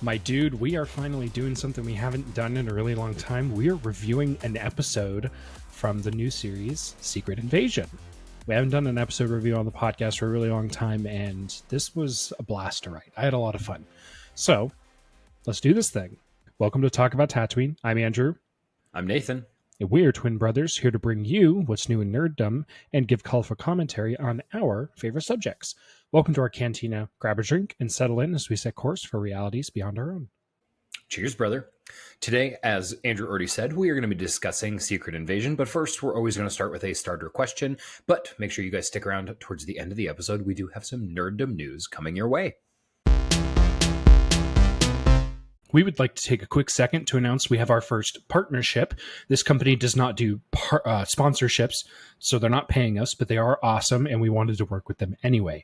My dude, we are finally doing something we haven't done in a really long time. We are reviewing an episode from the new series, Secret Invasion. We haven't done an episode review on the podcast for a really long time, and this was a blast to write. I had a lot of fun. So, let's do this thing. Welcome to Talk About Tatooine. I'm Andrew. I'm Nathan. And we are twin brothers here to bring you what's new in nerddom and give colorful commentary on our favorite subjects. Welcome to our cantina. Grab a drink and settle in as we set course for realities beyond our own. Cheers, brother. Today, as Andrew already said, we are going to be discussing Secret Invasion, but first we're always going to start with a starter question, but make sure you guys stick around towards the end of the episode. We do have some nerddom news coming your way. We would like to take a quick second to announce we have our first partnership. This company does not do sponsorships, so they're not paying us, but they are awesome, and we wanted to work with them anyway.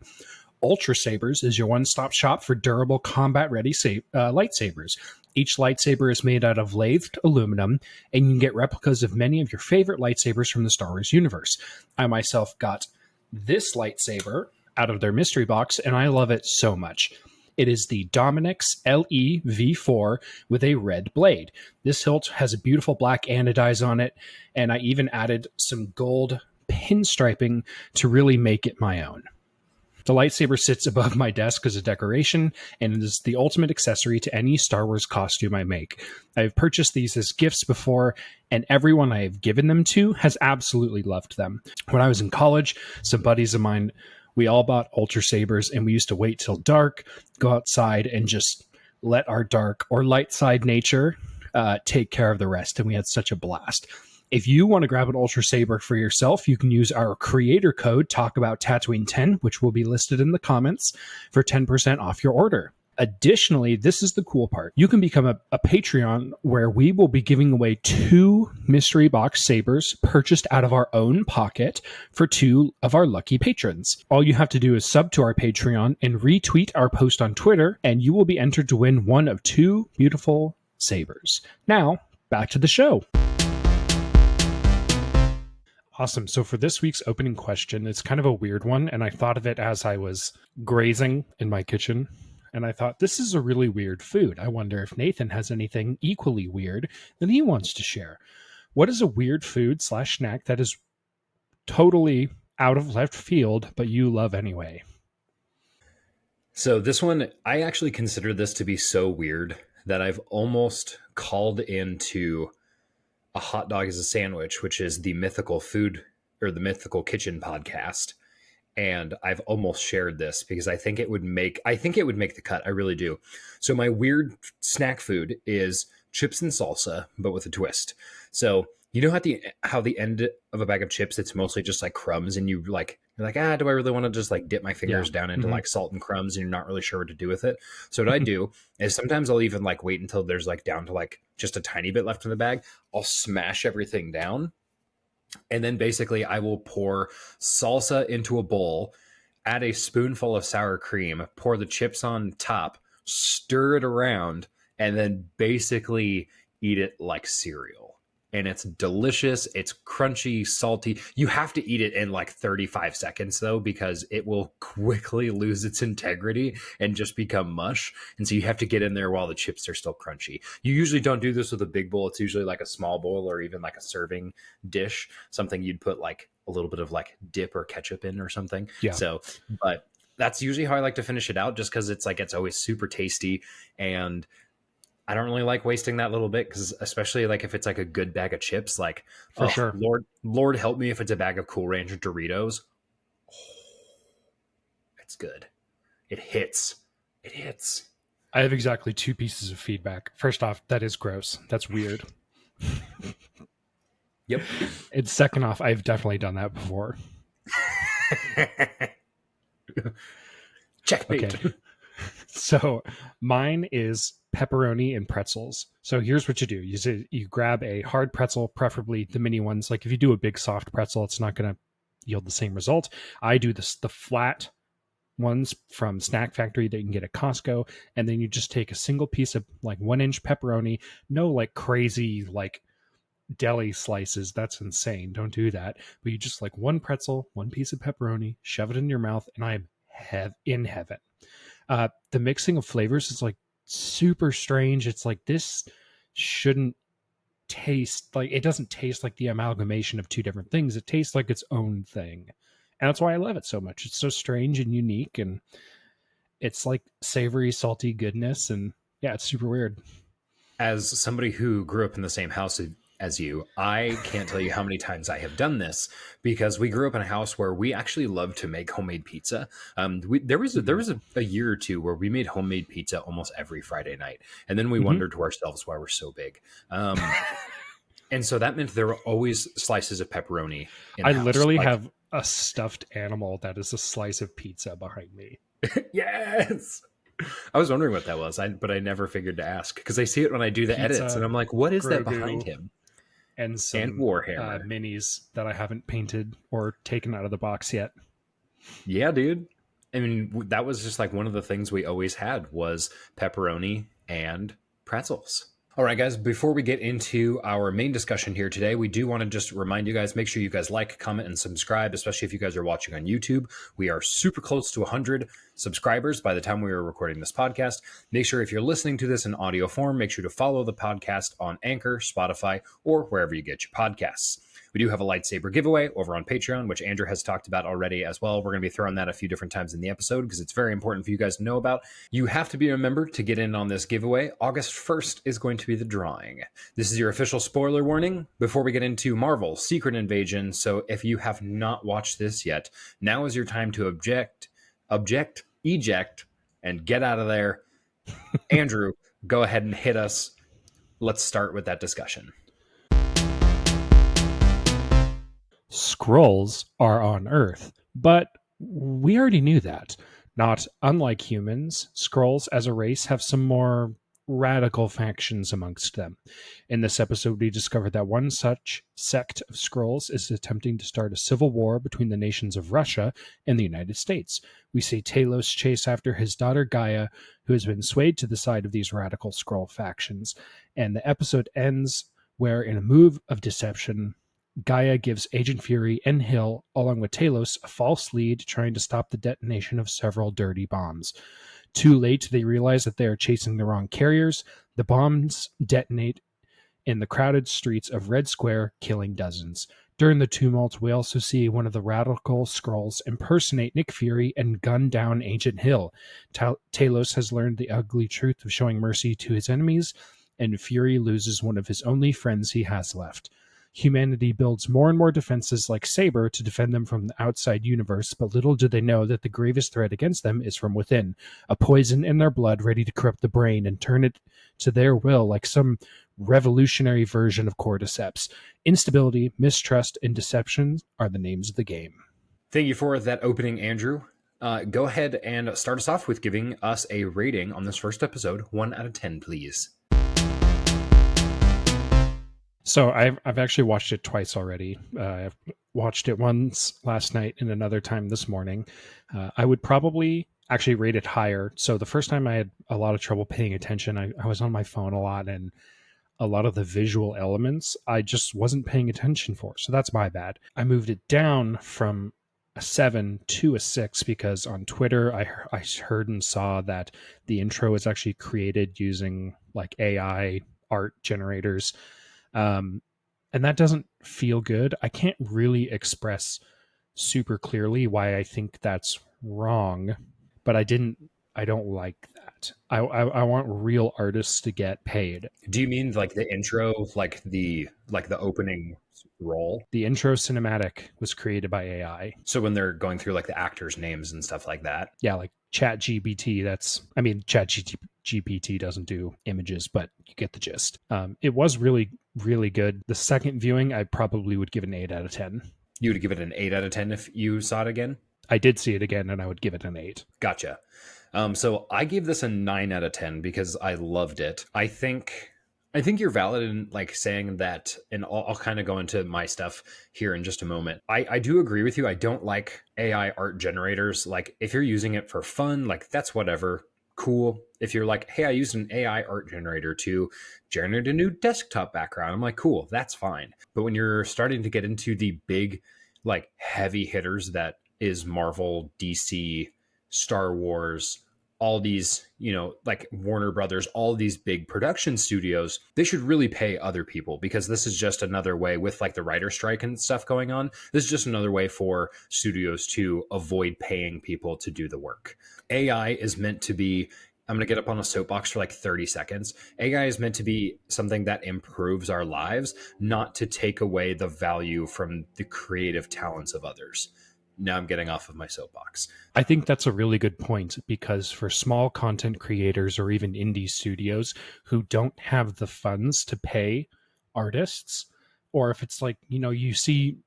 Ultra Sabers is your one-stop shop for durable, combat-ready lightsabers. Each lightsaber is made out of lathed aluminum, and you can get replicas of many of your favorite lightsabers from the Star Wars universe. I myself got this lightsaber out of their mystery box, and I love it so much. It is the Dominix LE V4 with a red blade. This hilt has a beautiful black anodize on it, and I even added some gold pinstriping to really make it my own. The lightsaber sits above my desk as a decoration, and it is the ultimate accessory to any Star Wars costume I make. I've purchased these as gifts before, and everyone I have given them to has absolutely loved them. When I was in college, some buddies of mine, we all bought Ultra Sabers, and we used to wait till dark, go outside, and just let our dark or light side nature take care of the rest, and we had such a blast. If you want to grab an Ultra Saber for yourself, you can use our creator code, TalkAboutTatooine10, which will be listed in the comments, for 10% off your order. Additionally, this is the cool part. You can become a Patreon where we will be giving away 2 mystery box sabers purchased out of our own pocket for 2 of our lucky patrons. All you have to do is sub to our Patreon and retweet our post on Twitter, and you will be entered to win one of 2 beautiful sabers. Now, back to the show. Awesome. So for this week's opening question, it's kind of a weird one, and I thought of it as I was grazing in my kitchen. And I thought, this is a really weird food. I wonder if Nathan has anything equally weird that he wants to share. What is a weird food / snack that is totally out of left field, but you love anyway? So this one, I actually consider this to be so weird that I've almost called into a hot dog as a sandwich, which is the Mythical Food or the Mythical Kitchen podcast. And I've almost shared this because I think it would make the cut. I really do. So my weird snack food is chips and salsa, but with a twist. So you know how the end of a bag of chips, it's mostly just like crumbs, and you're like, do I really want to just like dip my fingers down into like salt and crumbs, and you're not really sure what to do with it? So what I do is sometimes I'll even like wait until there's like down to like just a tiny bit left in the bag. I'll smash everything down. And then basically I will pour salsa into a bowl, add a spoonful of sour cream, pour the chips on top, stir it around, and then basically eat it like cereal. And it's delicious. It's crunchy, salty. You have to eat it in like 35 seconds though, because it will quickly lose its integrity and just become mush. And so you have to get in there while the chips are still crunchy. You usually don't do this with a big bowl. It's usually like a small bowl or even like a serving dish, something you'd put like a little bit of like dip or ketchup in or something. Yeah. So, but that's usually how I like to finish it out, just because it's always super tasty. And I don't really like wasting that little bit, because especially like if it's like a good bag of chips, like For sure. Lord help me if it's a bag of Cool Ranch Doritos. Oh, it's good. It hits. I have exactly 2 pieces of feedback. First off, that is gross. That's weird. Yep. And second off, I've definitely done that before. Checkmate. Okay. So mine is pepperoni and pretzels. So here's what you do. You grab a hard pretzel, preferably the mini ones. Like if you do a big soft pretzel, it's not going to yield the same result. I do the flat ones from Snack Factory that you can get at Costco. And then you just take a single piece of like 1-inch pepperoni, no like crazy like deli slices. That's insane. Don't do that. But you just like 1 pretzel, 1 piece of pepperoni, shove it in your mouth, and I'm in heaven. The mixing of flavors is like super strange. It's like this shouldn't taste like, it doesn't taste like the amalgamation of two different things. It tastes like its own thing. And that's why I love it so much. It's so strange and unique, and it's like savory, salty goodness. And yeah, it's super weird. As somebody who grew up in the same house as you, I can't tell you how many times I have done this because we grew up in a house where we actually loved to make homemade pizza. There was a year or two where we made homemade pizza almost every Friday night, and then we Mhm. wondered to ourselves why we're so big. And so that meant there were always slices of pepperoni in I the house. literally Like, have a stuffed animal that is a slice of pizza behind me. yes. I was wondering what that was, but I never figured to ask because I see it when I do the edits, and Pizza, I'm like, "What is that behind Grogu, him?" and And some Warhammer. minis that I haven't painted or taken out of the box yet. Yeah, dude. I mean, that was just like one of the things we always had was pepperoni and pretzels. All right, guys, before we get into our main discussion here today, we do want to just remind you guys, make sure you guys like, comment, and subscribe, especially if you guys are watching on YouTube. We are super close to 100 subscribers by the time we are recording this podcast. Make sure if you're listening to this in audio form, make sure to follow the podcast on Anchor, Spotify, or wherever you get your podcasts. We do have a lightsaber giveaway over on Patreon, which Andrew has talked about already as well. We're going to be throwing that a few different times in the episode because it's very important for you guys to know about. You have to be a member to get in on this giveaway. August 1st is going to be the drawing. This is your official spoiler warning before we get into Marvel Secret Invasion. So if you have not watched this yet, now is your time to eject, and get out of there. Andrew, go ahead and hit us. Let's start with that discussion. Skrulls are on Earth, but we already knew that. Not unlike humans, Skrulls as a race have some more radical factions amongst them. In this episode, we discovered that one such sect of Skrulls is attempting to start a civil war between the nations of Russia and the United States. We see Talos chase after his daughter Gaia, who has been swayed to the side of these radical Skrull factions. And the episode ends where, in a move of deception, Gaia gives Agent Fury and Hill, along with Talos, a false lead trying to stop the detonation of several dirty bombs. Too late, they realize that they are chasing the wrong carriers. The bombs detonate in the crowded streets of Red Square, killing dozens. During the tumult, we also see one of the radical Skrulls impersonate Nick Fury and gun down Agent Hill. Talos has learned the ugly truth of showing mercy to his enemies, and Fury loses one of his only friends he has left. Humanity builds more and more defenses like Saber to defend them from the outside universe, but little do they know that the gravest threat against them is from within, a poison in their blood ready to corrupt the brain and turn it to their will like some revolutionary version of cordyceps. Instability, mistrust, and deception are the names of the game. Thank you for that opening, Andrew. Go ahead and start us off with giving us a rating on this first episode. 1 out of 10, please. So I've actually watched it twice already. I've watched it once last night and another time this morning. I would probably actually rate it higher. So the first time I had a lot of trouble paying attention. I was on my phone a lot, and a lot of the visual elements I just wasn't paying attention for. So that's my bad. I moved it down from a 7 to a 6 because on Twitter I heard and saw that the intro is actually created using like AI art generators. And that doesn't feel good. I can't really express super clearly why I think that's wrong, but I don't like that. I want real artists to get paid. Do you mean like the intro, like the opening roll? The intro cinematic was created by AI. So when they're going through like the actors' names and stuff like that. Yeah, like Chat GPT. Chat GPT doesn't do images, but you get the gist. It was really, really good. The second viewing, I probably would give an 8 out of 10. You would give it an 8 out of 10 if you saw it again? I did see it again, and I would give it an 8. Gotcha. So I gave this a 9 out of 10 because I loved it. I think you're valid in like saying that, and I'll kind of go into my stuff here in just a moment. I do agree with you. I don't like AI art generators. Like if you're using it for fun, like that's whatever. Cool. If you're like, hey, I used an AI art generator to generate a new desktop background, I'm like, cool, that's fine. But when you're starting to get into the big, like heavy hitters that is Marvel, DC, Star Wars, all these, like Warner Brothers, all these big production studios, they should really pay other people, because this is just another way, with like the writer strike and stuff going on. This is just another way for studios to avoid paying people to do the work. AI is meant to be, I'm going to get up on a soapbox for like 30 seconds. AI is meant to be something that improves our lives, not to take away the value from the creative talents of others. Now I'm getting off of my soapbox. I think that's a really good point, because for small content creators or even indie studios who don't have the funds to pay artists, or if it's like, you see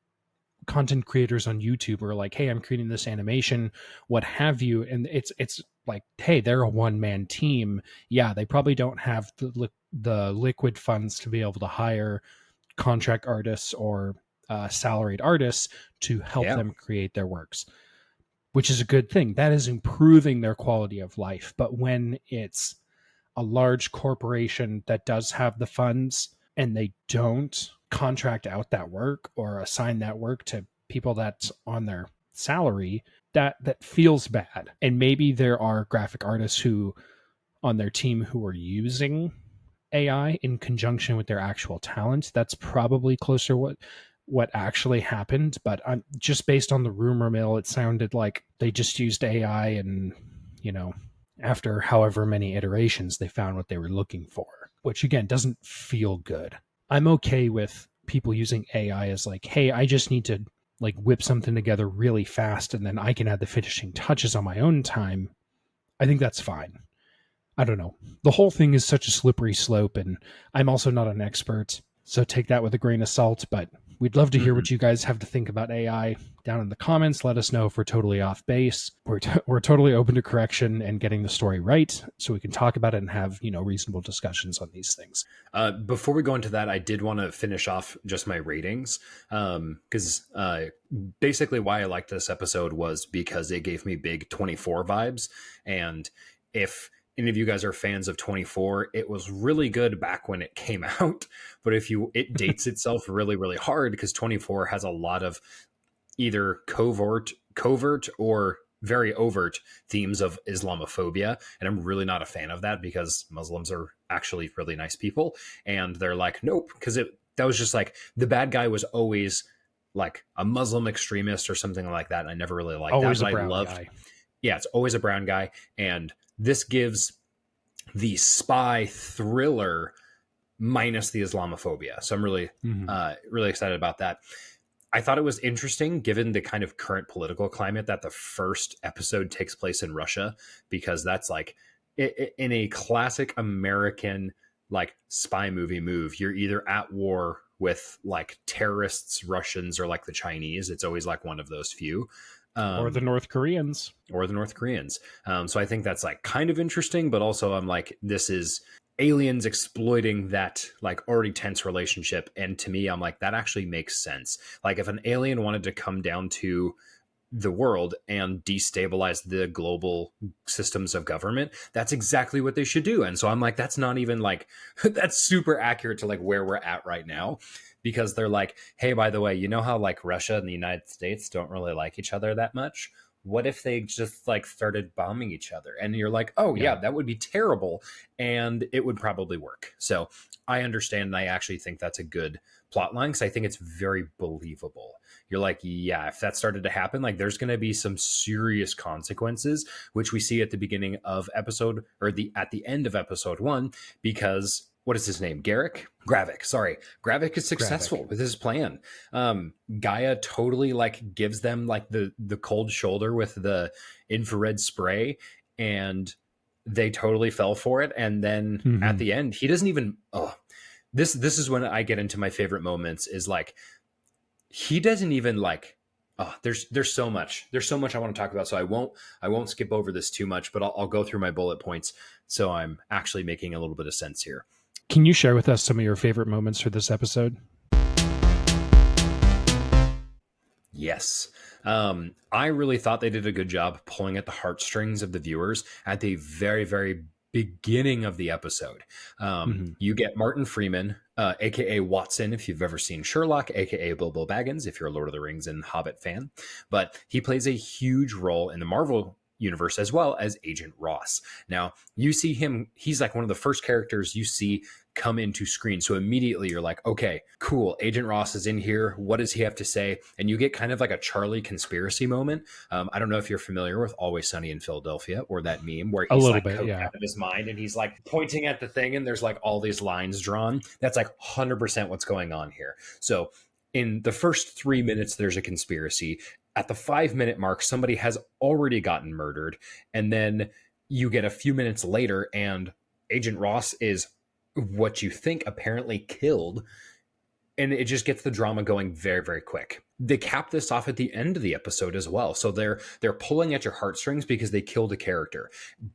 content creators on YouTube are like, hey, I'm creating this animation, what have you, and it's like, hey, they're a one-man team. Yeah, they probably don't have the liquid funds to be able to hire contract artists or salaried artists to help them create their works, which is a good thing. That is improving their quality of life. But when it's a large corporation that does have the funds and they don't contract out that work or assign that work to people that's on their salary, that feels bad. And maybe there are graphic artists who on their team who are using AI in conjunction with their actual talent. That's probably closer what actually happened, but just based on the rumor mill, it sounded like they just used AI, and after however many iterations, they found what they were looking for, which again doesn't feel good. I'm okay with people using AI as like, hey, I just need to like whip something together really fast and then I can add the finishing touches on my own time. I think that's fine. I don't know. The whole thing is such a slippery slope, and I'm also not an expert, so take that with a grain of salt, but we'd love to hear what you guys have to think about AI down in the comments. Let us know if we're totally off base. We're totally open to correction and getting the story right, so we can talk about it and have, reasonable discussions on these things. Before we go into that, I did want to finish off just my ratings, because basically why I liked this episode was because it gave me big 24 vibes. And if any of you guys are fans of 24, it was really good back when it came out, but it dates itself really, really hard, because 24 has a lot of either covert or very overt themes of Islamophobia. And I'm really not a fan of that, because Muslims are actually really nice people. And they're like, nope, because that was just like, the bad guy was always like a Muslim extremist or something like that. And I never really liked always that. Always a brown guy. Yeah, it's always a brown guy. And this gives the spy thriller minus the Islamophobia. So I'm really, really excited about that. I thought it was interesting, given the kind of current political climate, that the first episode takes place in Russia, because that's like, in a classic American like spy movie move, you're either at war with like terrorists, Russians, or like the Chinese. It's always like one of those few. Or the North Koreans. So I think that's like kind of interesting, but also I'm like, this is aliens exploiting that like already tense relationship. And to me, I'm like, that actually makes sense. Like if an alien wanted to come down to the world and destabilize the global systems of government, that's exactly what they should do. And so I'm like, that's not even like, that's super accurate to like where we're at right now. Because they're like, hey, by the way, you know how like Russia and the United States don't really like each other that much? What if they just like started bombing each other? And you're like, oh yeah, that would be terrible. And it would probably work. So I understand. And I actually think that's a good plot line, because I think it's very believable. You're like, yeah, if that started to happen, like there's going to be some serious consequences, which we see at the beginning of episode, or at the end of episode 1, because what is his name? Gravik. Sorry. Gravik is successful with his plan. Gaia totally like gives them like the cold shoulder with the infrared spray, and they totally fell for it. And then at the end, he doesn't even, this is when I get into my favorite moments, is like, he doesn't even like, there's so much I want to talk about. So I won't skip over this too much, but I'll go through my bullet points. So I'm actually making a little bit of sense here. Can you share with us some of your favorite moments for this episode? Yes. I really thought they did a good job pulling at the heartstrings of the viewers at the very, very beginning of the episode. You get Martin Freeman, aka Watson, if you've ever seen Sherlock, aka Bilbo Baggins, if you're a Lord of the Rings and Hobbit fan. But he plays a huge role in the Marvel universe, as well as Agent Ross. Now, you see him, he's like one of the first characters you see come into screen. So immediately you're like, okay, cool. Agent Ross is in here. What does he have to say? And you get kind of like a Charlie conspiracy moment. I don't know if you're familiar with Always Sunny in Philadelphia or that meme where A he's little like bit, coked yeah. out of his mind and he's like pointing at the thing and there's like all these lines drawn. That's like 100% what's going on here. So in the first 3 minutes, there's a conspiracy. At the 5 minute mark, somebody has already gotten murdered. And then you get a few minutes later and Agent Ross is what you think apparently killed, and it just gets the drama going very, very quick. They cap this off at the end of the episode as well, so they're pulling at your heartstrings because they killed a character,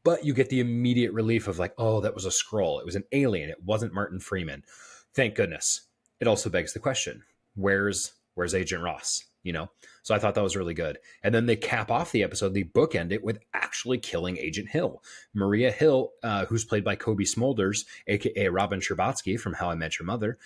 but you get the immediate relief of like, oh, that was a Skrull, it was an alien, it wasn't Martin Freeman, thank goodness. It also begs the question, where's Agent Ross, you know? So I thought that was really good. And then they cap off the episode, they bookend it with actually killing Agent Hill. Maria Hill, who's played by Kobe Smulders, aka Robin Scherbatsky from How I Met Your Mother.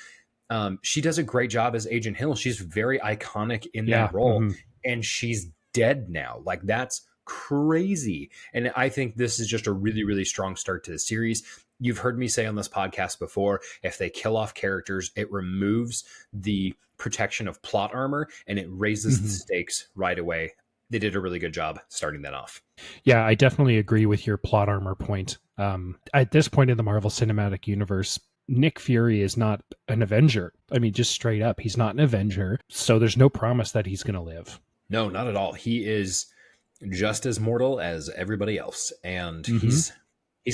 She does a great job as Agent Hill. She's very iconic in Yeah. that role, Mm-hmm. and she's dead now. Like, that's crazy. And I think this is just a really, really strong start to the series. You've heard me say on this podcast before, if they kill off characters, it removes the protection of plot armor and it raises the stakes right away. They did a really good job starting that off. Yeah, I definitely agree with your plot armor point. At this point in the Marvel Cinematic Universe, Nick Fury is not an Avenger. I mean, just straight up, he's not an Avenger. So there's no promise that he's going to live. No, not at all. He is just as mortal as everybody else. And he's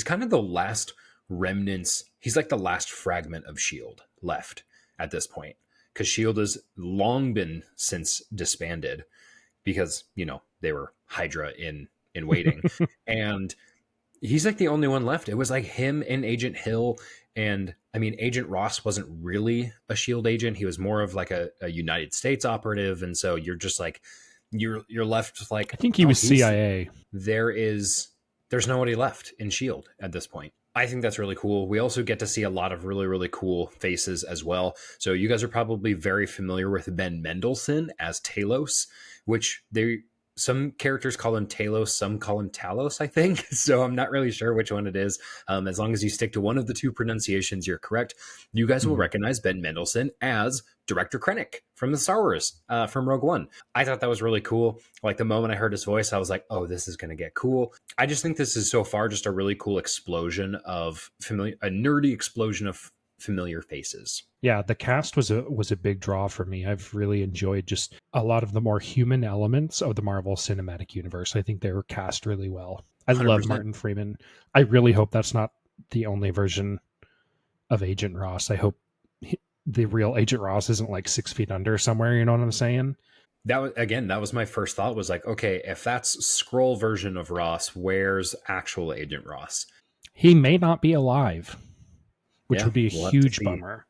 kind of the last remnants. He's like the last fragment of S.H.I.E.L.D. left at this point. Because S.H.I.E.L.D. has long been since disbanded because, you know, they were Hydra in waiting. And he's like the only one left. It was like him and Agent Hill. And I mean, Agent Ross wasn't really a S.H.I.E.L.D. agent. He was more of like a United States operative. And so you're just like, you're left with like, I think he was CIA. There's nobody left in S.H.I.E.L.D. at this point. I think that's really cool. We also get to see a lot of really, really cool faces as well. So you guys are probably very familiar with Ben Mendelsohn as Talos, which some characters call him Talos, some call him Talos, I think. So I'm not really sure which one it is. As long as you stick to one of the two pronunciations, you're correct. You guys will recognize Ben Mendelsohn as Director Krennic from the Star Wars, from Rogue One. I thought that was really cool. Like the moment I heard his voice, I was like, oh, this is going to get cool. I just think this is so far just a really cool explosion of a nerdy explosion of familiar faces. Yeah, the cast was a big draw for me. I've really enjoyed just a lot of the more human elements of the Marvel Cinematic Universe. I think they were cast really well. I 100%. love Martin Freeman. I really hope that's not the only version of Agent Ross. I hope the real Agent Ross isn't like 6 feet under somewhere. You know what I'm saying? That was my first thought, was like, okay, if that's Skrull version of Ross, where's actual Agent Ross? He may not be alive, which would be a we'll huge bummer.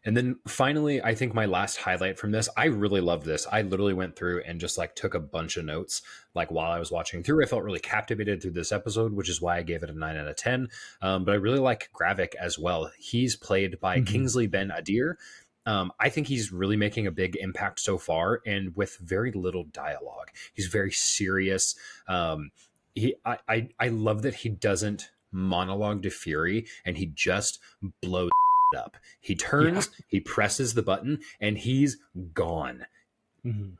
And then finally, I think my last highlight from this, I really love this. I literally went through and just like took a bunch of notes. Like while I was watching through, I felt really captivated through this episode, which is why I gave it a 9 out of 10. But I really like Gravik as well. He's played by Kingsley Ben-Adir. I think he's really making a big impact so far, and with very little dialogue. He's very serious. I love that he doesn't monologue to Fury, and he just blows up. He turns, he presses the button, and he's gone. And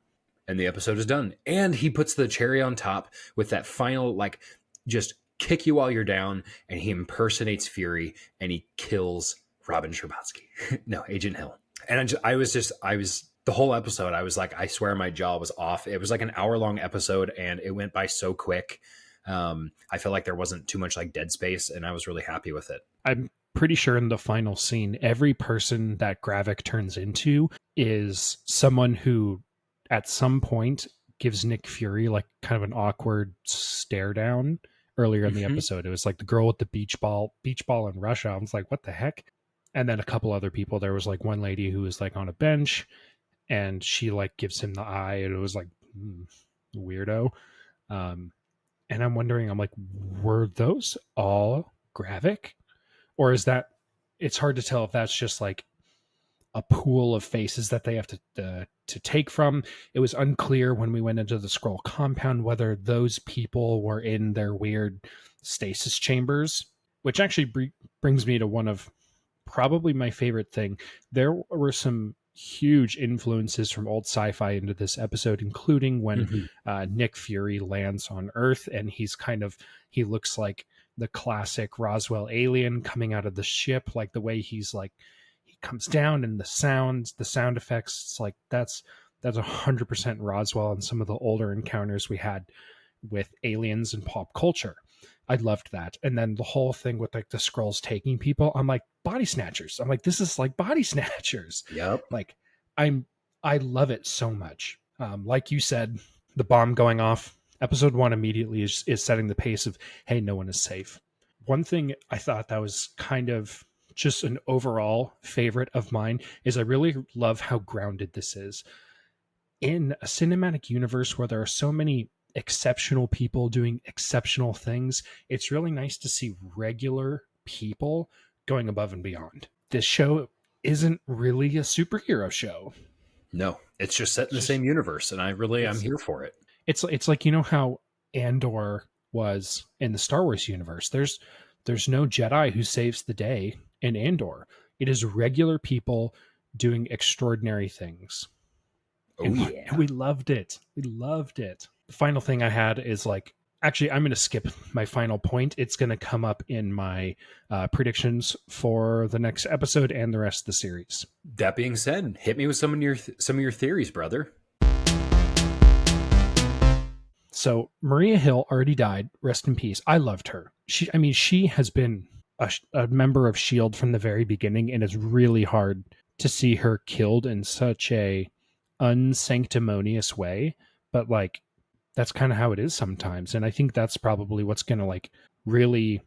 the episode is done. And he puts the cherry on top with that final, like, just kick you while you're down, and he impersonates Fury, and he kills Robin Scherbatsky. No, Agent Hill. And I was the whole episode, I was like, I swear my jaw was off. It was like an hour-long episode, and it went by so quick. I felt like there wasn't too much like dead space, and I was really happy with it. I'm pretty sure in the final scene, every person that Gravik turns into is someone who at some point gives Nick Fury like kind of an awkward stare down earlier in the episode. It was like the girl with the beach ball in Russia. I was like, what the heck? And then a couple other people. There was like one lady who was like on a bench and she like gives him the eye, and it was like weirdo. And I'm wondering, I'm like, were those all Gravik? Or is that, it's hard to tell if that's just like a pool of faces that they have to to take from. It was unclear when we went into the scroll compound whether those people were in their weird stasis chambers, which actually brings me to one of probably my favorite thing. There were some huge influences from old sci-fi into this episode, including when Nick Fury lands on Earth, and he looks like the classic Roswell alien coming out of the ship, like the way he comes down, and the sound effects. It's like that's 100% Roswell and some of the older encounters we had with aliens and pop culture. I loved that. And then the whole thing with like the Skrulls taking people, I'm like, body snatchers. I'm like, this is like body snatchers. Yep. Like I love it so much. Like you said, the bomb going off, episode 1 immediately is setting the pace of, hey, no one is safe. One thing I thought that was kind of just an overall favorite of mine is I really love how grounded this is. In a cinematic universe where there are so many exceptional people doing exceptional things, it's really nice to see regular people going above and beyond. This show isn't really a superhero show. No, it's just set in the same universe, and I'm here for it. It's like, you know how Andor was in the Star Wars universe. There's no Jedi who saves the day in Andor. It is regular people doing extraordinary things. Oh, yeah. We loved it. We loved it. The final thing I had is like, actually, I'm going to skip my final point. It's going to come up in my predictions for the next episode and the rest of the series. That being said, hit me with some of your theories, brother. So Maria Hill already died. Rest in peace. I loved her. She has been a member of S.H.I.E.L.D. from the very beginning, and it's really hard to see her killed in such a unsanctimonious way. But like, that's kind of how it is sometimes. And I think that's probably what's going to like really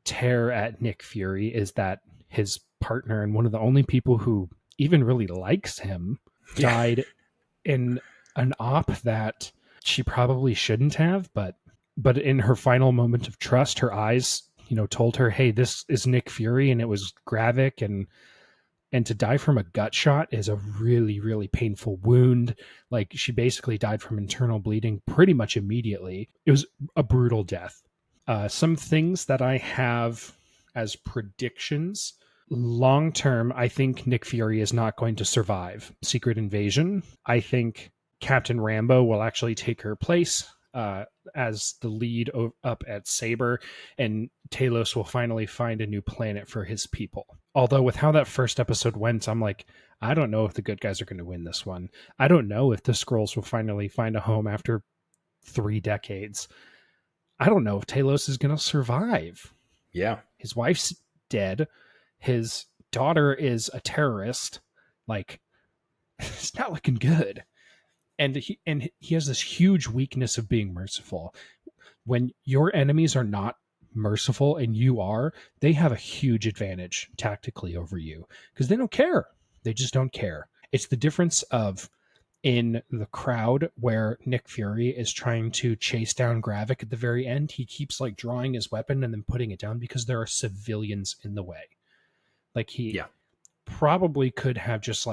tear at Nick Fury, is that his partner and one of the only people who even really likes him died in an op that she probably shouldn't have, but in her final moment of trust, her eyes, told her, hey, this is Nick Fury, and it was Gravik, and to die from a gut shot is a really, really painful wound. Like, she basically died from internal bleeding pretty much immediately. It was a brutal death. Some things that I have as predictions. Long term, I think Nick Fury is not going to survive Secret Invasion. I think Captain Rambo will actually take her place as the lead up at Saber, and Talos will finally find a new planet for his people. Although with how that first episode went, I'm like, I don't know if the good guys are going to win this one. I don't know if the Skrulls will finally find a home after 3 decades. I don't know if Talos is going to survive. Yeah. His wife's dead. His daughter is a terrorist. Like, it's not looking good. And he has this huge weakness of being merciful. When your enemies are not merciful and you are, they have a huge advantage tactically over you because they don't care. They just don't care. It's the difference of in the crowd where Nick Fury is trying to chase down Gravik at the very end. He keeps like drawing his weapon and then putting it down because there are civilians in the way. Like, he probably could have just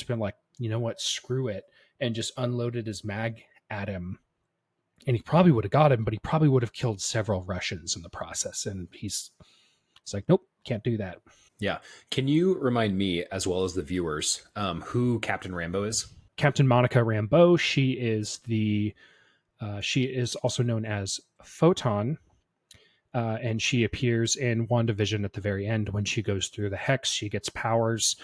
been like, you know what, screw it, and just unloaded his mag at him. And he probably would have got him, but he probably would have killed several Russians in the process. And he's like, nope, can't do that. Yeah. Can you remind me, as well as the viewers, who Captain Rambo is? Captain Monica Rambeau. She is she is also known as Photon. And she appears in WandaVision at the very end. When she goes through the Hex, she gets powers.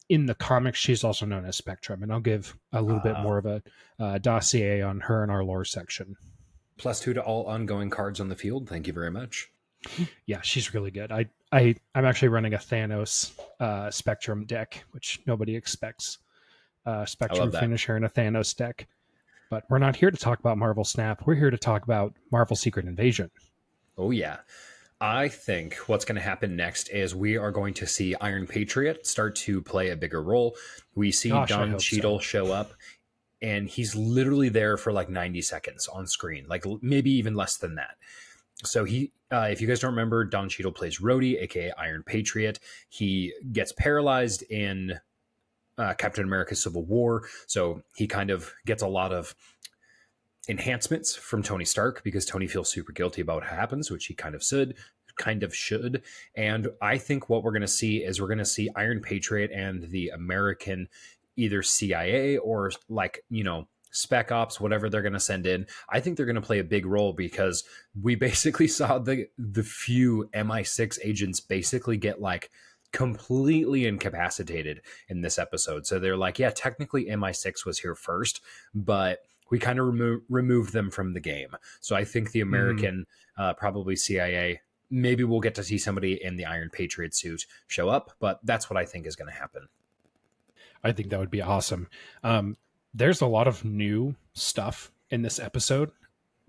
In the comics, she's also known as Spectrum, and I'll give a little bit more of a dossier on her in our lore section. +2 to all ongoing cards on the field. Thank you very much. Yeah, she's really good. I'm actually running a Thanos Spectrum deck, which nobody expects. Spectrum finisher in a Thanos deck. But we're not here to talk about Marvel Snap. We're here to talk about Marvel Secret Invasion. Oh, yeah. I think what's going to happen next is we are going to see Iron Patriot start to play a bigger role. We see Don Cheadle show up, and he's literally there for like 90 seconds on screen, like maybe even less than that. So he, if you guys don't remember, Don Cheadle plays Rhodey, aka Iron Patriot. He gets paralyzed in Captain America Civil War. So he kind of gets a lot of enhancements from Tony Stark because Tony feels super guilty about what happens, which he kind of should. And I think what we're going to see is we're going to see Iron Patriot and the American either CIA or like, spec ops, whatever they're going to send in. I think they're going to play a big role because we basically saw the few MI6 agents basically get like completely incapacitated in this episode. So they're like, yeah, technically MI6 was here first, but we kind of removed them from the game. So I think the American, probably CIA, maybe we'll get to see somebody in the Iron Patriot suit show up, but that's what I think is going to happen. I think that would be awesome. There's a lot of new stuff in this episode.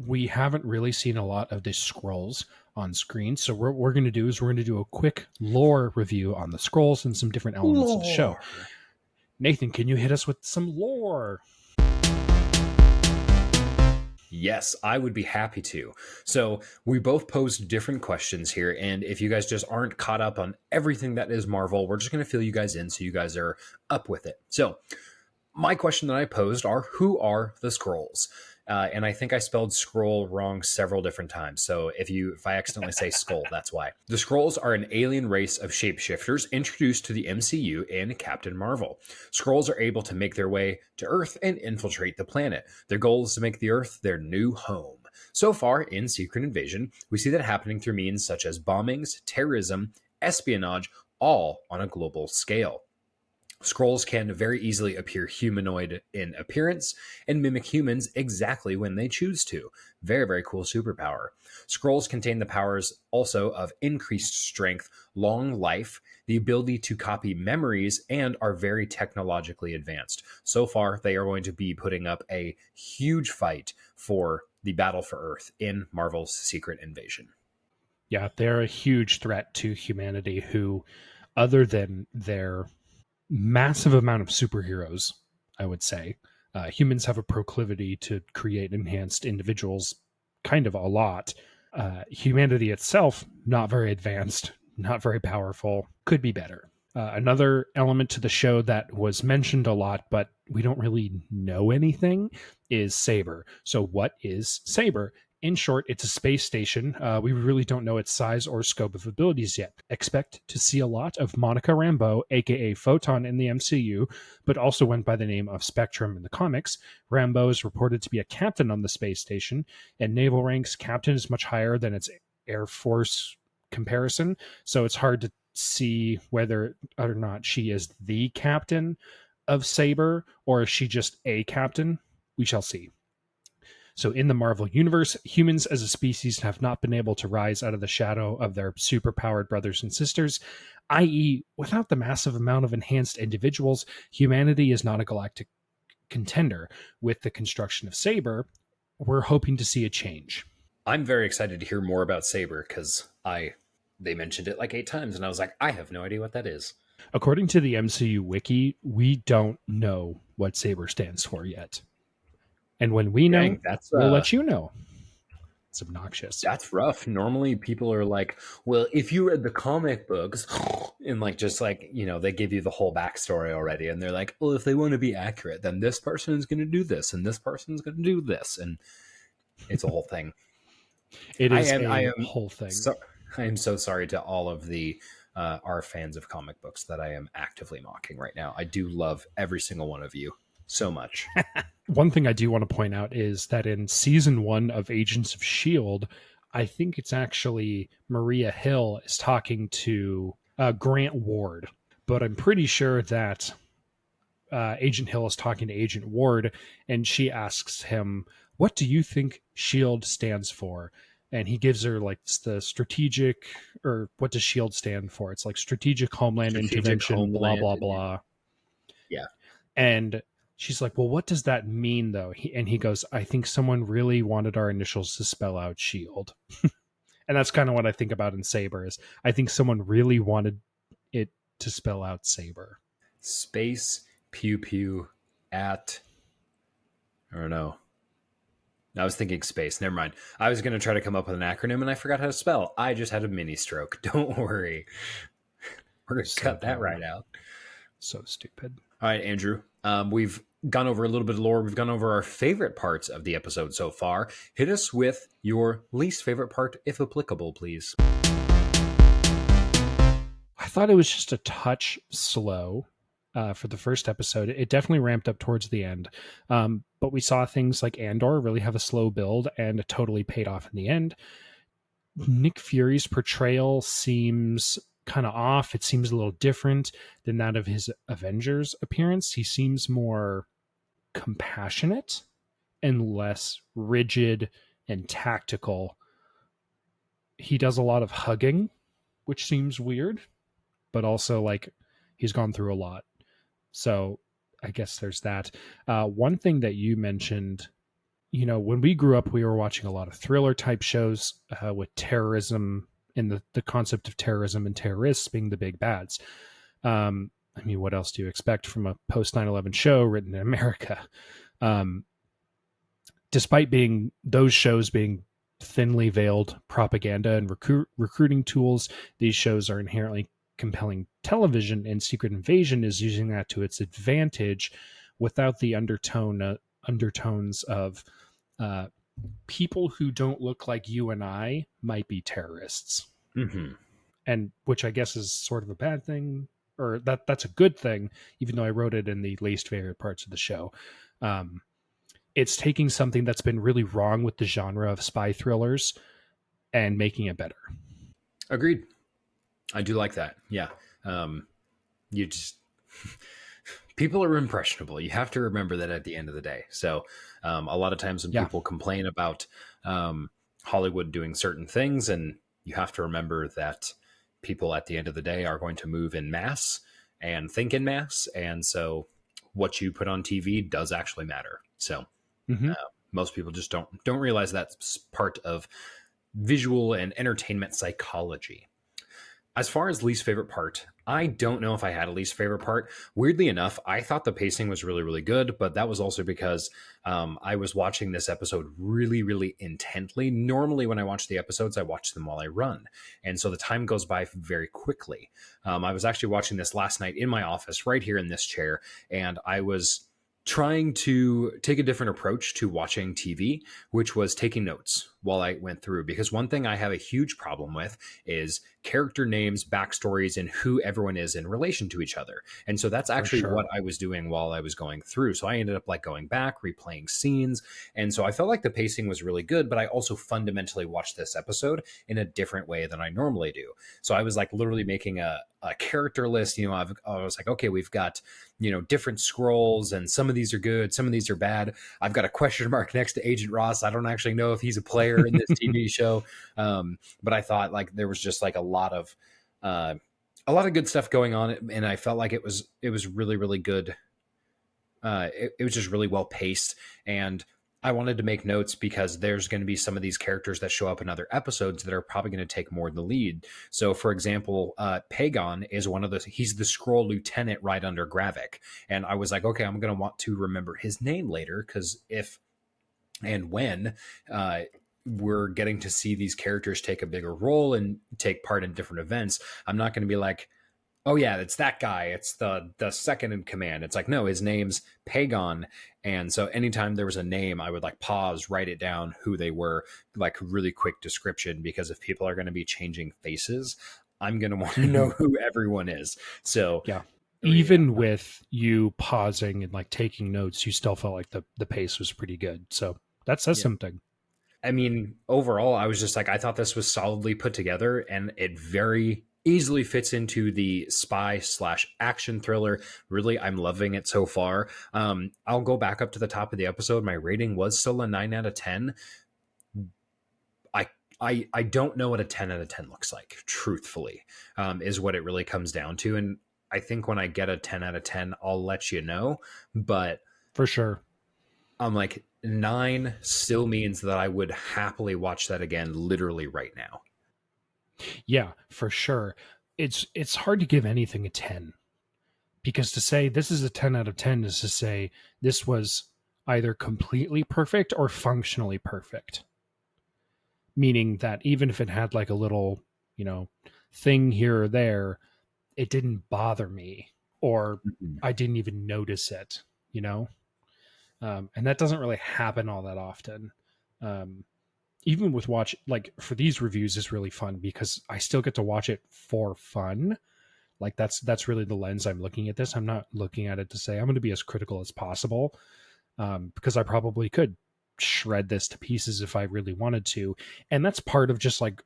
We haven't really seen a lot of the scrolls on screen. So what we're going to do is we're going to do a quick lore review on the scrolls and some different elements of the show. Nathan, can you hit us with some lore? Yes, I would be happy to. So we both posed different questions here. And if you guys just aren't caught up on everything that is Marvel, we're just going to fill you guys in so you guys are up with it. So my question that I posed are, who are the Skrulls? And I think I spelled scroll wrong several different times. So if I accidentally say skull, that's why. The Skrulls are an alien race of shapeshifters introduced to the MCU in Captain Marvel. Skrulls are able to make their way to Earth and infiltrate the planet. Their goal is to make the Earth their new home. So far, in Secret Invasion, we see that happening through means such as bombings, terrorism, espionage, all on a global scale. Skrulls can very easily appear humanoid in appearance and mimic humans exactly when they choose to. Very, very cool superpower. Skrulls contain the powers also of increased strength, long life, the ability to copy memories, and are very technologically advanced. So far, they are going to be putting up a huge fight for the battle for Earth in Marvel's Secret Invasion. Yeah, they're a huge threat to humanity who, other than their massive amount of superheroes, I would say, humans have a proclivity to create enhanced individuals kind of a lot. Humanity itself, not very advanced, not very powerful, could be better. Another element to the show that was mentioned a lot, but we don't really know anything, is Saber. So what is Saber? In short, it's a space station. We really don't know its size or scope of abilities yet. Expect to see a lot of Monica Rambeau, aka Photon, in the MCU, but also went by the name of Spectrum in the comics. Rambeau is reported to be a captain on the space station, and naval ranks captain is much higher than its Air Force comparison, so it's hard to see whether or not she is the captain of Saber, or is she just a captain? We shall see. So in the Marvel Universe, humans as a species have not been able to rise out of the shadow of their superpowered brothers and sisters, i.e., without the massive amount of enhanced individuals, humanity is not a galactic contender. With the construction of Saber, we're hoping to see a change. I'm very excited to hear more about Saber because they mentioned it like 8 times, and I was like, I have no idea what that is. According to the MCU wiki, we don't know what Saber stands for yet. And when we know, we'll let you know. It's obnoxious. That's rough. Normally people are like, well, if you read the comic books and they give you the whole backstory already. And they're like, well, if they want to be accurate, then this person is going to do this and this person is going to do this. And it's a whole thing. It is a whole thing. I am so sorry to all of the our fans of comic books that I am actively mocking right now. I do love every single one of you so much. One thing I do want to point out is that in season 1 of Agents of S.H.I.E.L.D., I think it's actually Maria Hill is talking to Grant Ward, but I'm pretty sure that Agent Hill is talking to Agent Ward, and she asks him, what do you think S.H.I.E.L.D. stands for? And he gives her like the strategic, or what does S.H.I.E.L.D. stand for? It's like strategic homeland intervention, blah, blah, blah. Yeah. And she's like, well, what does that mean, though? He goes, I think someone really wanted our initials to spell out S.H.I.E.L.D. And that's kind of what I think about in Saber, is I think someone really wanted it to spell out Saber. Space pew pew at, I don't know. I was thinking space. Never mind. I was going to try to come up with an acronym and I forgot how to spell. I just had a mini stroke. Don't worry. We're going to cut that right out. So stupid. All right, Andrew. We've gone over a little bit of lore. We've gone over our favorite parts of the episode so far. Hit us with your least favorite part, if applicable, please. I thought it was just a touch slow for the first episode. It definitely ramped up towards the end. But we saw things like Andor really have a slow build and it totally paid off in the end. Nick Fury's portrayal seems kind of off. It seems a little different than that of his Avengers appearance. He seems more compassionate and less rigid and tactical. He does a lot of hugging, which seems weird, but also like he's gone through a lot. So I guess there's that. One thing that you mentioned, when we grew up, we were watching a lot of thriller type shows with terrorism and the concept of terrorism and terrorists being the big bads. I mean, what else do you expect from a post 9/11 show written in America? Despite being those shows being thinly veiled propaganda and recruiting tools, these shows are inherently compelling television, and Secret Invasion is using that to its advantage without the undertones of people who don't look like you and I might be terrorists. Mm-hmm. And which I guess is sort of a bad thing, or that's a good thing, even though I wrote it in the least favorite parts of the show. It's taking something that's been really wrong with the genre of spy thrillers and making it better. Agreed. I do like that. Yeah. You just people are impressionable. You have to remember that at the end of the day. So a lot of times when people complain about Hollywood doing certain things, and you have to remember that people at the end of the day are going to move in mass and think in mass. And so what you put on TV does actually matter. So most people just don't realize that's part of visual and entertainment psychology. As far as least favorite part, I don't know if I had a least favorite part. Weirdly enough, I thought the pacing was really, really good, but that was also because I was watching this episode really, really intently. Normally, when I watch the episodes, I watch them while I run. And so the time goes by very quickly. I was actually watching this last night in my office, right here in this chair, and I was trying to take a different approach to watching TV, which was taking notes while I went through. Because one thing I have a huge problem with is character names, backstories, and who everyone is in relation to each other. And so that's actually what I was doing while I was going through. So I ended up like going back, replaying scenes. And so I felt like the pacing was really good, but I also fundamentally watched this episode in a different way than I normally do. So I was like literally making a character list. I was like, okay, we've got, different scrolls, and some of these are good, some of these are bad. I've got a question mark next to Agent Ross. I don't actually know if he's a player in this TV show. But I thought like there was just like a lot of good stuff going on, and I felt like it was really, really good. It was just really well paced, and I wanted to make notes because there's going to be some of these characters that show up in other episodes that are probably going to take more of the lead. So, for example, Pagon is he's the Skrull lieutenant right under Gravik. And I was like, okay, I'm going to want to remember his name later, because if and when we're getting to see these characters take a bigger role and take part in different events, I'm not going to be like, oh yeah, it's that guy. It's the second in command. It's like, no, his name's Pagon. And so anytime there was a name, I would like pause, write it down, who they were, like really quick description, because if people are going to be changing faces, I'm going to want to know who everyone is. So yeah. Even with you pausing and like taking notes, you still felt like the pace was pretty good. So that says something. I mean, overall, I was just like, I thought this was solidly put together, and it very easily fits into the spy/action thriller. Really, I'm loving it so far. I'll go back up to the top of the episode. My rating was still a 9 out of 10. I don't know what a 10 out of 10 looks like, truthfully, is what it really comes down to. And I think when I get a 10 out of 10, I'll let you know. But for sure, I'm like, 9 still means that I would happily watch that again literally right now. Yeah, for sure. It's hard to give anything a 10, because to say this is a 10 out of 10 is to say this was either completely perfect or functionally perfect. Meaning that even if it had like a little, thing here or there, it didn't bother me. or Mhm. I didn't even notice it, you know? And that doesn't really happen all that often. Um, Even with watch, like for these reviews is really fun because I still get to watch it for fun. Like that's really the lens I'm looking at this. I'm not looking at it to say I'm going to be as critical as possible, because I probably could shred this to pieces if I really wanted to. And that's part of just like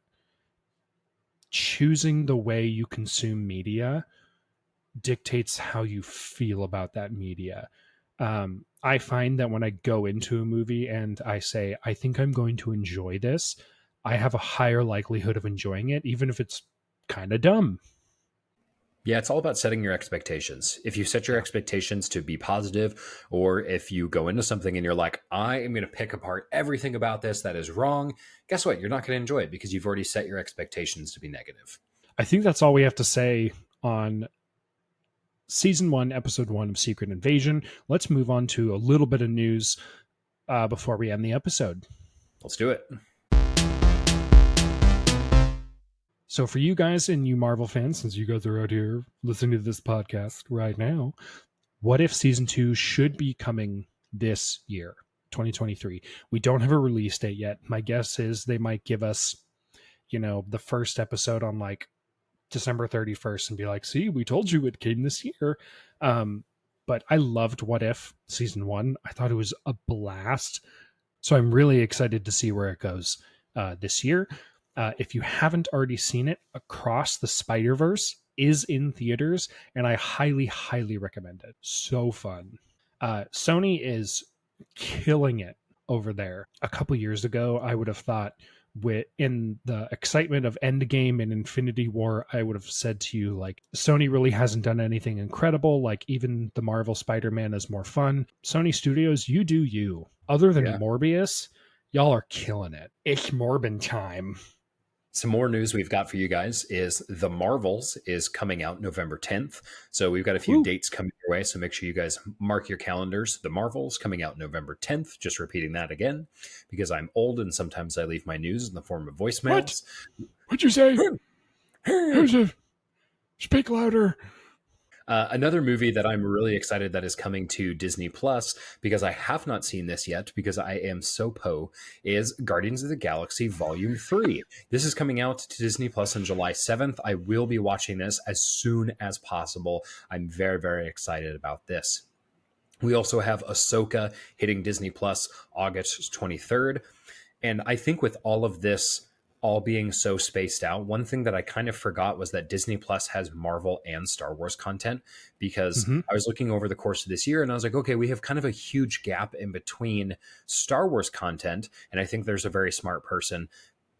choosing the way you consume media dictates how you feel about that media. I find that when I go into a movie and I say, I think I'm going to enjoy this, I have a higher likelihood of enjoying it, even if it's kind of dumb. Yeah, it's all about setting your expectations. If you set your Yeah. expectations to be positive, or if you go into something and you're like, I am going to pick apart everything about this that is wrong, guess what? You're not going to enjoy it because you've already set your expectations to be negative. I think that's all we have to say on season one, episode one of Secret Invasion. Let's move on to a little bit of news before we end the episode. Let's do it. So, for you guys and you Marvel fans, since you guys are out here listening to this podcast right now, what if season two should be coming this year, 2023? We don't have a release date yet. My guess is they might give us, the first episode on like December 31st and be like, see, we told you it came this year. Um, but I loved What If season one. I thought it was a blast. So I'm really excited to see where it goes this year. If you haven't already seen it, Across the Spider-Verse is in theaters, and I highly, highly recommend it. So fun. Sony is killing it over there. A couple years ago, I would have thought, in the excitement of Endgame and Infinity War, I would have said to you, like, Sony really hasn't done anything incredible. Like, even the Marvel Spider-Man is more fun. Sony Studios, you do you. Other than Yeah. Morbius, y'all are killing it. It's Morbin time. Some more news we've got for you guys is The Marvels is coming out November 10th. So we've got a few Woo. dates coming your way. So make sure you guys mark your calendars. The Marvels coming out November 10th. Just repeating that again because I'm old and sometimes I leave my news in the form of What? voicemails. What'd you say? Who's a speak louder? Another movie that I'm really excited that is coming to Disney Plus because I have not seen this yet because I am so is Guardians of the Galaxy Volume 3. This is coming out to Disney Plus on July 7th. I will be watching this as soon as possible. I'm very, very excited about this. We also have Ahsoka hitting Disney Plus August 23rd. And I think with all of this all being so spaced out, one thing that I kind of forgot was that Disney Plus has Marvel and Star Wars content because Mm-hmm. I was looking over the course of this year and I was like, okay, we have kind of a huge gap in between Star Wars content. And I think there's a very smart person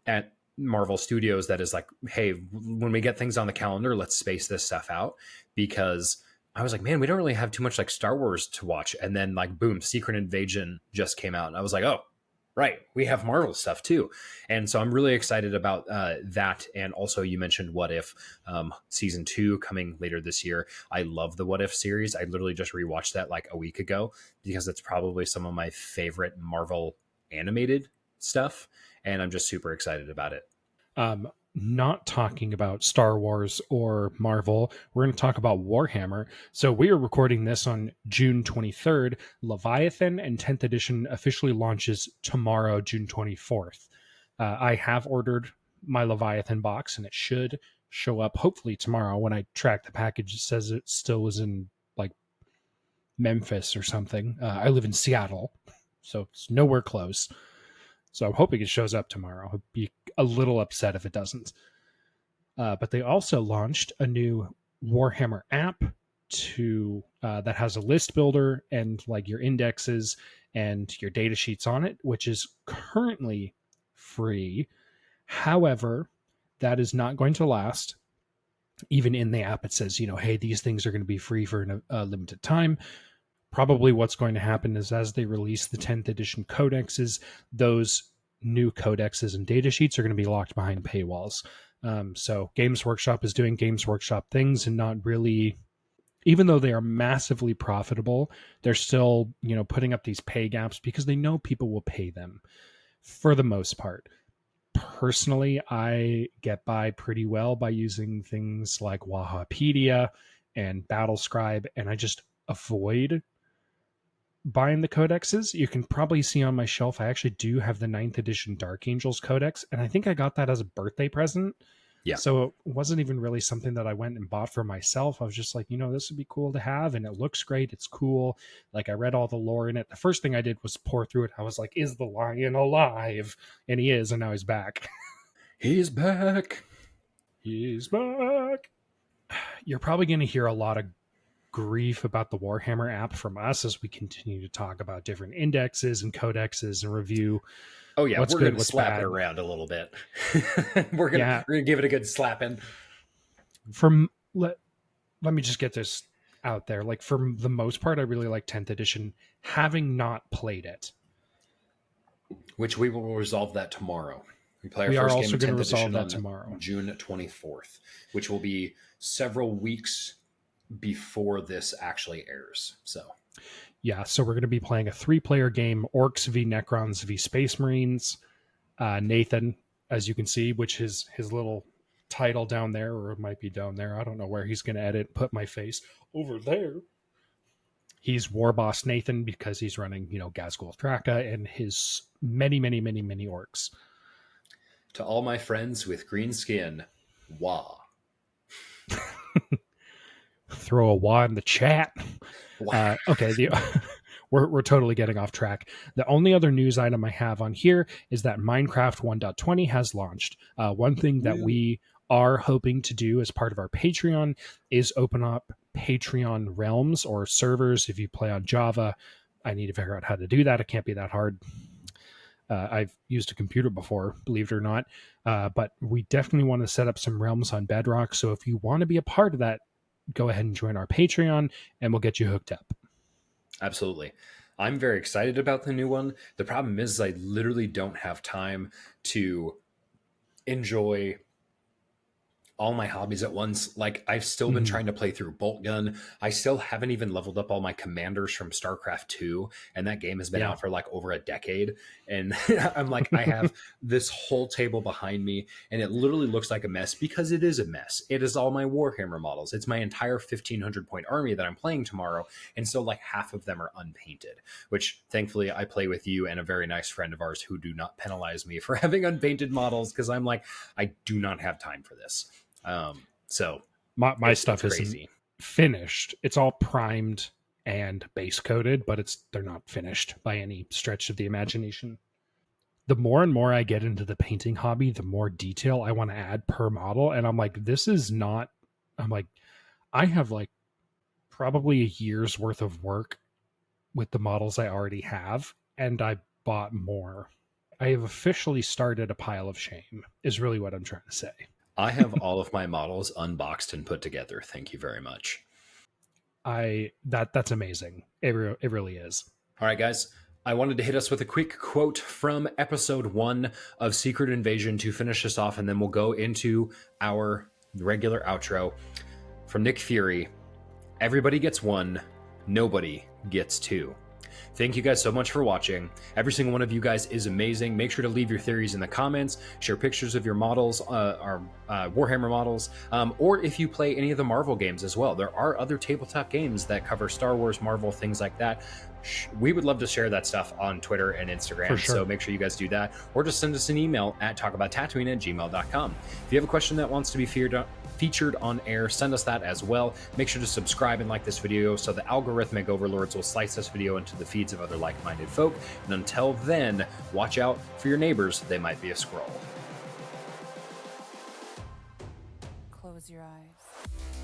at Marvel Studios that is like, hey, when we get things on the calendar, let's space this stuff out because I was like, man, we don't really have too much like Star Wars to watch. And then like, boom, Secret Invasion just came out. And I was like, oh, right, we have Marvel stuff too. And so I'm really excited about that. And also you mentioned What If season 2 coming later this year. I love the What If series. I literally just rewatched that like a week ago because it's probably some of my favorite Marvel animated stuff. And I'm just super excited about it. Not talking about Star Wars or Marvel. We're going to talk about Warhammer. So we are recording this on June 23rd. Leviathan and 10th edition officially launches tomorrow, June 24th. I have ordered my Leviathan box and it should show up hopefully tomorrow. When I track the package, it says it still is in like Memphis or something. I live in Seattle, so it's nowhere close. So I'm hoping it shows up tomorrow. I'd be a little upset if it doesn't. But they also launched a new Warhammer app that has a list builder and like your indexes and your data sheets on it, which is currently free. However, that is not going to last. Even in the app, it says, hey, these things are going to be free for a limited time. Probably what's going to happen is as they release the 10th edition codexes, those new codexes and data sheets are going to be locked behind paywalls. So Games Workshop is doing Games Workshop things and not really, even though they are massively profitable, they're still, putting up these pay gaps because they know people will pay them for the most part. Personally, I get by pretty well by using things like Wahapedia and Battle Scribe, and I just avoid buying the codexes. You can probably see on my shelf, I actually do have the 9th edition Dark Angels codex, and I think I got that as a birthday present. Yeah. So it wasn't even really something that I went and bought for myself. I was just like, this would be cool to have, and it looks great. It's cool. Like, I read all the lore in it. The first thing I did was pour through it. I was like, is the lion alive? And he is, and now he's back. He's back. He's back. You're probably going to hear a lot of grief about the Warhammer app from us as we continue to talk about different indexes and codexes and review. Oh yeah, what's we're good, gonna what's slap bad. it around a little bit. we're gonna give it a good slapping. Let me just get this out there. Like, for the most part, I really like 10th edition, having not played it. Which we will resolve that tomorrow. We are also going to resolve that tomorrow, June 24th, which will be several weeks before this actually airs. So we're going to be playing a 3-player game: Orcs v Necrons v Space Marines. Nathan, as you can see, which is his little title down there, or it might be down there. I don't know where he's going to edit. Put my face over there. He's War Boss Nathan because he's running, Gazgul Thraka and his many, many, many, many orcs. To all my friends with green skin, wah. Throw a wah in the chat. Okay, we're totally getting off track. The only other news item I have on here is that Minecraft 1.20 has launched. One thing that we are hoping to do as part of our Patreon is open up Patreon realms or servers. If you play on Java, I need to figure out how to do that. It can't be that hard. I've used a computer before, believe it or not, but we definitely want to set up some realms on Bedrock. So if you want to be a part of that, go ahead and join our Patreon and we'll get you hooked up. Absolutely. I'm very excited about the new one. The problem is I literally don't have time to enjoy all my hobbies at once. Like, I've still been trying to play through Bolt Gun. I still haven't even leveled up all my commanders from StarCraft 2, and that game has been out for like over a decade. And I'm like, I have this whole table behind me, and it literally looks like a mess because it is a mess. It is all my Warhammer models. It's my entire 1,500 point army that I'm playing tomorrow, and so like half of them are unpainted, which thankfully I play with you and a very nice friend of ours who do not penalize me for having unpainted models, because I'm like, I do not have time for this. So my stuff isn't finished. It's all primed and base coated, but they're not finished by any stretch of the imagination. The more and more I get into the painting hobby, the more detail I want to add per model. And I'm like, I have like probably a year's worth of work with the models I already have, and I bought more. I have officially started a pile of shame, is really what I'm trying to say. I have all of my models unboxed and put together. Thank you very much. That's amazing. It really is. All right, guys. I wanted to hit us with a quick quote from episode 1 of Secret Invasion to finish us off, and then we'll go into our regular outro. From Nick Fury: everybody gets one, nobody gets two. Thank you guys so much for watching. Every single one of you guys is amazing. Make sure to leave your theories in the comments, share pictures of your models, our Warhammer models, or if you play any of the Marvel games as well. There are other tabletop games that cover Star Wars, Marvel, things like that. We would love to share that stuff on Twitter and Instagram, for sure. So make sure you guys do that, or just send us an email at talkabouttatooine@gmail.com. If you have a question that wants to be featured on air, send us that as well. Make sure to subscribe and like this video so the algorithmic overlords will slice this video into the feeds of other like-minded folk. And until then, watch out for your neighbors. They might be a Skrull. Close your eyes.